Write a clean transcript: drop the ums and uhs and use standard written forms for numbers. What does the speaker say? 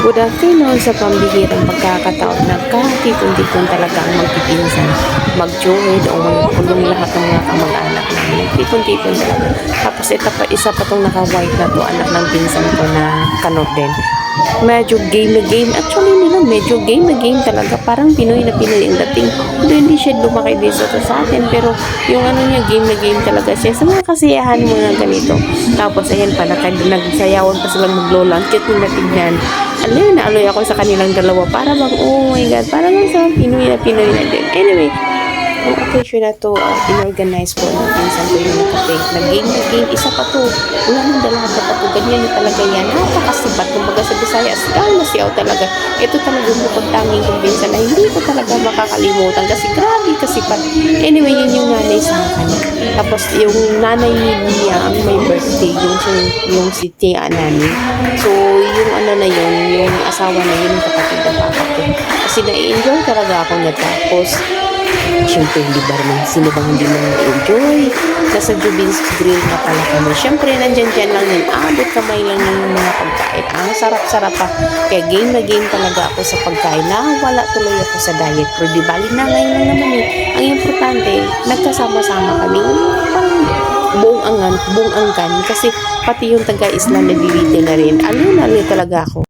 Good afternoon sa pambihirang pagkakataon na kahit-hindi-kun talaga ang magpipinsan, mag-joid o magkulong lahat ng mga kamag-anak namin. Tipon-tipon talaga. Tapos ito pa, isa pa tong naka-white na to, anak ng pinsan ko na kanot din. Medyo game na game. Actually nila, medyo game na game talaga. Parang Pinoy na Pinoy ang dating. Hindi siya lumaki dito sa atin. Pero yung ano niya, game na game talaga siya. Sa mga kasiyahan mga ganito. Tapos ayan pa, nagsayawan pa silang maglola. Ang cute nila tignan. Alam na aloy ako sa kanilang dalawa. Para bang, oh my God, parang sa Pinoy na din. Anyway, ang occasion na to, inorganize po ng pinsan ko yung nakapig. Nag-game na game, isa pa to. Wala nang dalaga pa to. Ganyan yung talaga yan. Napakasipat. Kumbaga sa Visayas, nasiyaw talaga. Ito talaga bukod tanging kumbinsan na hindi ko talaga makakalimutan. Kasi grabe kasipat. Anyway, yun yung nanay sa akin. Tapos yung nanay niya ang may birthday. Yung si Tia Nani. So, yung ano na yun, yung asawa na yun, yung kapatid ng papa ko. Kasi na-enjoy talaga ako niya. Tapos, siyempre, hindi ba naman, sino bang hindi mo enjoy? Nasa Jubin's Grill na pala kami. Siyempre, nandyan lang yun. Abot kamay lang yung mga pagkain. Ang sarap-sarap pa. Kaya game na game talaga ako sa pagkain. Wala tuloy ako sa diet. Pero di bali na ngayon lang naman eh. Ang importante, nagkasama-sama kami. Parang buong angkan. Kasi pati yung taga-Isla nalilito na rin. Alin talaga ako.